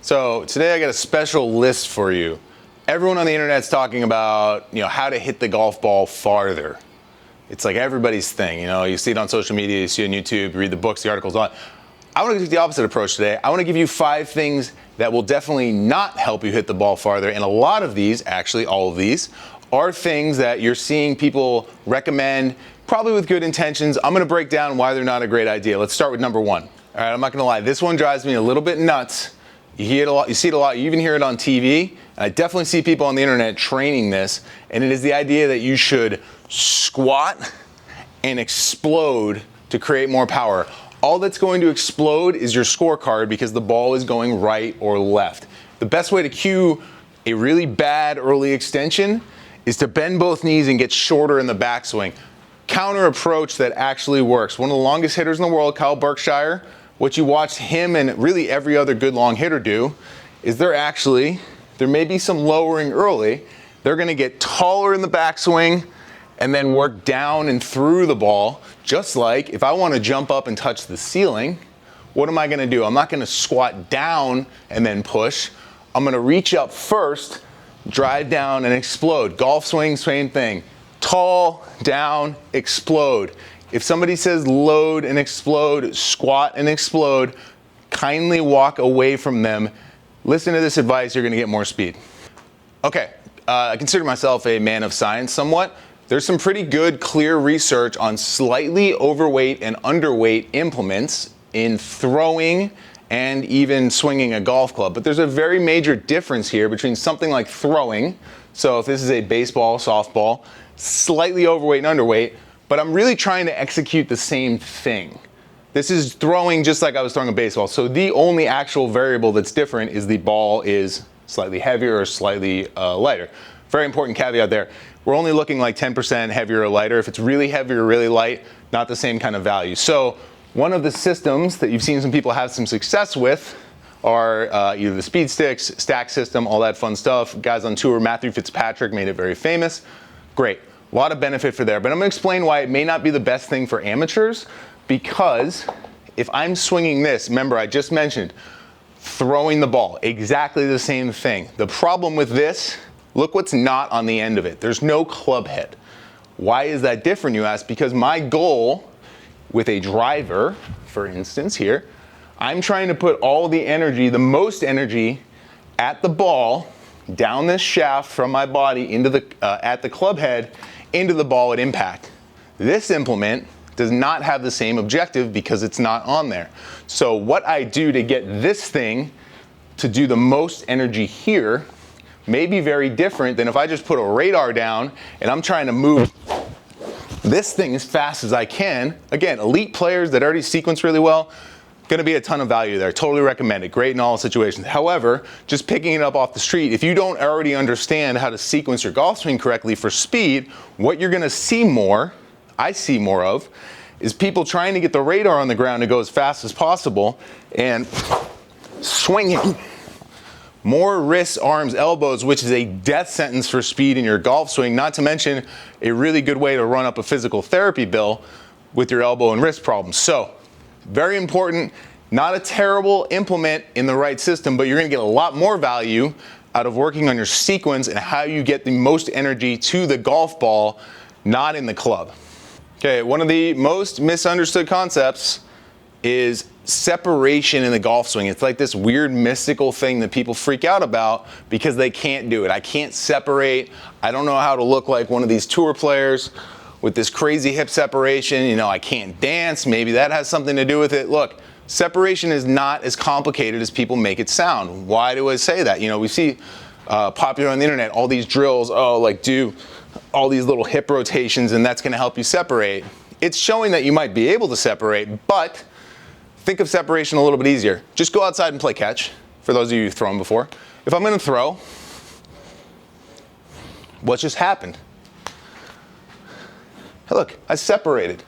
So today I got a special list for you. Everyone on the internet's talking about, how to hit the golf ball farther. It's like everybody's thing, you see it on social media, you see it on YouTube, you read the books, the articles on. I want to take the opposite approach today. I want to give you 5 things that will definitely not help you hit the ball farther. And a lot of these, actually all of these, are things that you're seeing people recommend, probably with good intentions. I'm going to break down why they're not a great idea. Let's start with number 1. All right, I'm not going to lie. This one drives me a little bit nuts. You hear it a lot, you see it a lot, you even hear it on TV. And I definitely see people on the internet training this. And it is the idea that you should squat and explode to create more power. All that's going to explode is your scorecard because the ball is going right or left. The best way to cue a really bad early extension is to bend both knees and get shorter in the backswing. Counter approach that actually works. One of the longest hitters in the world, Kyle Berkshire, what you watch him and really every other good long hitter do is there may be some lowering early. They're going to get taller in the backswing and then work down and through the ball. Just like if I want to jump up and touch the ceiling, what am I going to do? I'm not going to squat down and then push. I'm going to reach up first, drive down and explode. Golf swing, same thing. Tall, down, explode. If somebody says load and explode, squat and explode, kindly walk away from them. Listen to this advice, you're going to get more speed. Okay, I consider myself a man of science somewhat. There's some pretty good, clear research on slightly overweight and underweight implements in throwing and even swinging a golf club. But there's a very major difference here between something like throwing. So if this is a baseball, softball, slightly overweight and underweight, but I'm really trying to execute the same thing. This is throwing just like I was throwing a baseball. So the only actual variable that's different is the ball is slightly heavier or slightly lighter. Very important caveat there. We're only looking like 10% heavier or lighter. If it's really heavy or really light, not the same kind of value. So one of the systems that you've seen some people have some success with are either the speed sticks, stack system, all that fun stuff. Guys on tour, Matthew Fitzpatrick made it very famous. Great. A lot of benefit for there, but I'm going to explain why it may not be the best thing for amateurs, because if I'm swinging this, remember I just mentioned throwing the ball, exactly the same thing. The problem with this, look what's not on the end of it. There's no club head. Why is that different, you ask? Because my goal with a driver, for instance here, I'm trying to put all the energy, the most energy at the ball, down this shaft from my body into the at the club head into the ball at impact. This implement does not have the same objective because it's not on there. So what I do to get this thing to do the most energy here may be very different than if I just put a radar down and I'm trying to move this thing as fast as I can. Again, elite players that already sequence really well, going to be a ton of value there. Totally recommend it. Great in all situations. However, just picking it up off the street, if you don't already understand how to sequence your golf swing correctly for speed, what you're going to see more, I see more of, is people trying to get the radar on the ground to go as fast as possible and swinging more wrists, arms, elbows, which is a death sentence for speed in your golf swing, not to mention a really good way to run up a physical therapy bill with your elbow and wrist problems. So, very important, not a terrible implement in the right system, but you're going to get a lot more value out of working on your sequence and how you get the most energy to the golf ball, not in the club. Okay, one of the most misunderstood concepts is separation in the golf swing. It's like this weird mystical thing that people freak out about because they can't do it. I can't separate. I don't know how to look like one of these tour players with this crazy hip separation. I can't dance. Maybe that has something to do with it. Look, separation is not as complicated as people make it sound. Why do I say that? We see popular on the internet, all these drills, do all these little hip rotations and that's going to help you separate. It's showing that you might be able to separate, but think of separation a little bit easier. Just go outside and play catch, for those of you who've thrown before. If I'm going to throw, what just happened? Hey, look, I separated.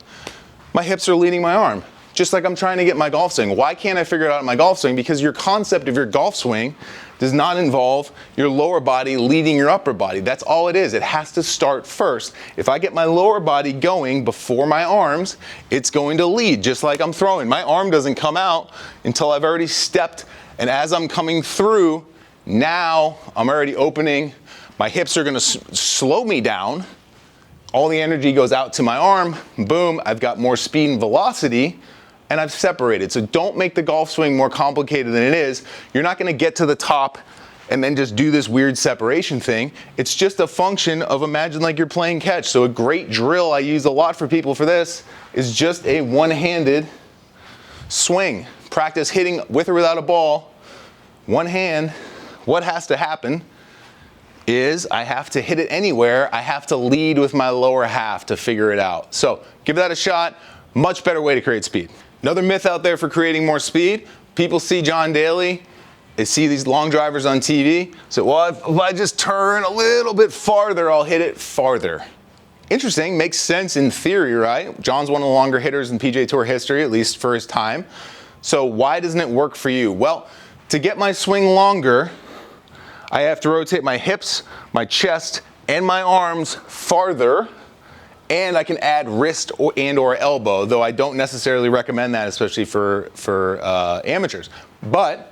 My hips are leading my arm, just like I'm trying to get my golf swing. Why can't I figure it out in my golf swing? Because your concept of your golf swing does not involve your lower body leading your upper body. That's all it is. It has to start first. If I get my lower body going before my arms, it's going to lead, just like I'm throwing. My arm doesn't come out until I've already stepped And as I'm coming through, now I'm already opening. My hips are gonna slow me down. All the energy goes out to my arm. Boom, I've got more speed and velocity, and I've separated. So don't make the golf swing more complicated than it is. You're not gonna get to the top and then just do this weird separation thing. It's just a function of, imagine like you're playing catch. So a great drill I use a lot for people for this is just a one-handed swing. Practice hitting with or without a ball, one hand. What has to happen is I have to hit it anywhere. I have to lead with my lower half to figure it out. So give that a shot. Much better way to create speed. Another myth out there for creating more speed, people see John Daly, they see these long drivers on TV, so well, if I just turn a little bit farther, I'll hit it farther. Interesting, makes sense in theory, right? John's one of the longer hitters in PGA Tour history, at least for his time. So why doesn't it work for you? Well, to get my swing longer, I have to rotate my hips, my chest, and my arms farther, and I can add wrist or elbow, though I don't necessarily recommend that, especially for amateurs. But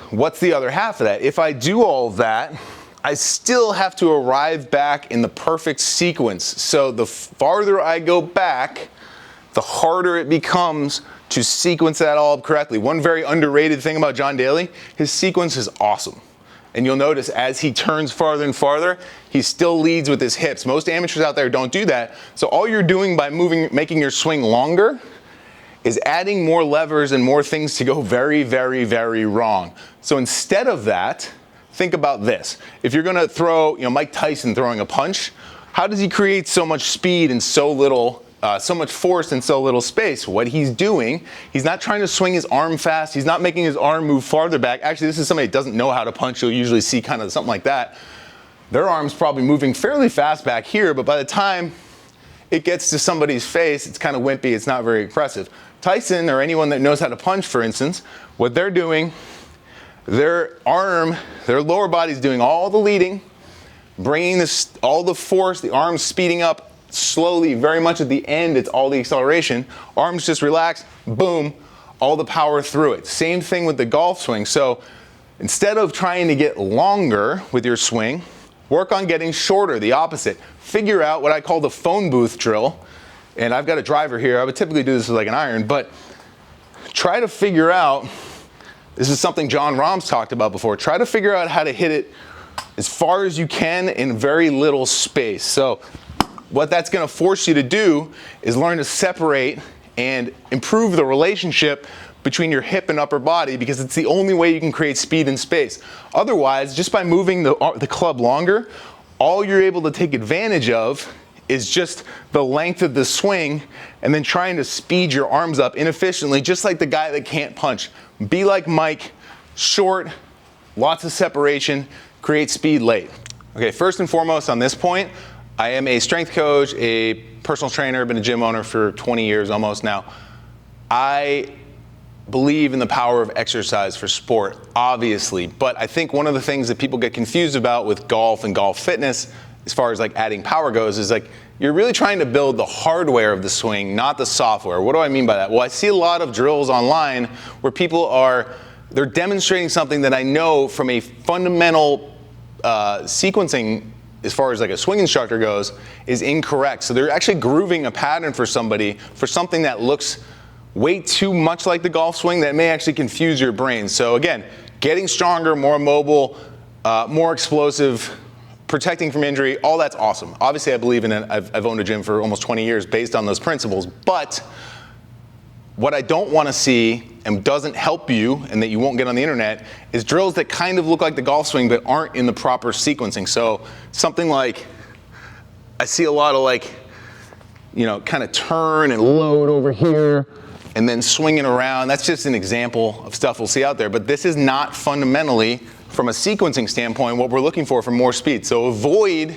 what's the other half of that? If I do all of that, I still have to arrive back in the perfect sequence. So the farther I go back, the harder it becomes to sequence that all up correctly. One very underrated thing about John Daly, his sequence is awesome. And you'll notice as he turns farther and farther, he still leads with his hips. Most amateurs out there don't do that. So all you're doing by making your swing longer is adding more levers and more things to go very, very, very wrong. So instead of that, think about this. If you're gonna throw, Mike Tyson throwing a punch, how does he create so much speed and so little, so much force in so little space? What he's doing, he's not trying to swing his arm fast. He's not making his arm move farther back. Actually, this is somebody that doesn't know how to punch. You'll usually see kind of something like that. Their arm's probably moving fairly fast back here, but by the time it gets to somebody's face, it's kind of wimpy. It's not very impressive. Tyson, or anyone that knows how to punch, for instance, what they're doing, their lower body's doing all the leading, bringing all the force, the arms speeding up slowly, very much at the end, it's all the acceleration. Arms just relax, boom, all the power through it. Same thing with the golf swing. So instead of trying to get longer with your swing, work on getting shorter, the opposite. Figure out what I call the phone booth drill. And I've got a driver here. I would typically do this with like an iron, but try to figure out, this is something John Rahm's talked about before, try to figure out how to hit it as far as you can in very little space. So what that's gonna force you to do is learn to separate and improve the relationship between your hip and upper body, because it's the only way you can create speed in space. Otherwise, just by moving the club longer, all you're able to take advantage of is just the length of the swing, and then trying to speed your arms up inefficiently, just like the guy that can't punch. Be like Mike, short, lots of separation, create speed late. Okay, first and foremost on this point, I am a strength coach, a personal trainer, been a gym owner for 20 years almost now. I believe in the power of exercise for sport, obviously, but I think one of the things that people get confused about with golf and golf fitness, as far as like adding power goes, is like you're really trying to build the hardware of the swing, not the software. What do I mean by that? Well, I see a lot of drills online where people they're demonstrating something that I know from a fundamental sequencing, as far as like a swing instructor goes, is incorrect. So they're actually grooving a pattern for somebody for something that looks way too much like the golf swing that may actually confuse your brain. So again, getting stronger, more mobile, more explosive, protecting from injury, all that's awesome. Obviously I believe in it. I've owned a gym for almost 20 years based on those principles, but what I don't want to see and doesn't help you and that you won't get on the internet is drills that kind of look like the golf swing but aren't in the proper sequencing. So something like, I see a lot of like, kind of turn and load over here and then swinging around. That's just an example of stuff we'll see out there, but this is not fundamentally, from a sequencing standpoint, what we're looking for more speed. So avoid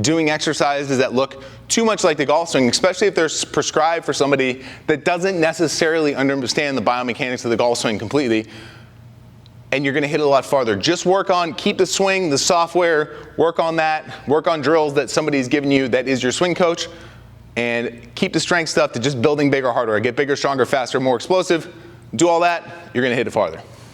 doing exercises that look too much like the golf swing, especially if they're prescribed for somebody that doesn't necessarily understand the biomechanics of the golf swing completely, and you're gonna hit it a lot farther. Just keep the swing, the software, work on that, work on drills that somebody's given you that is your swing coach, and keep the strength stuff to just building bigger, harder. Get bigger, stronger, faster, more explosive. Do all that, you're gonna hit it farther.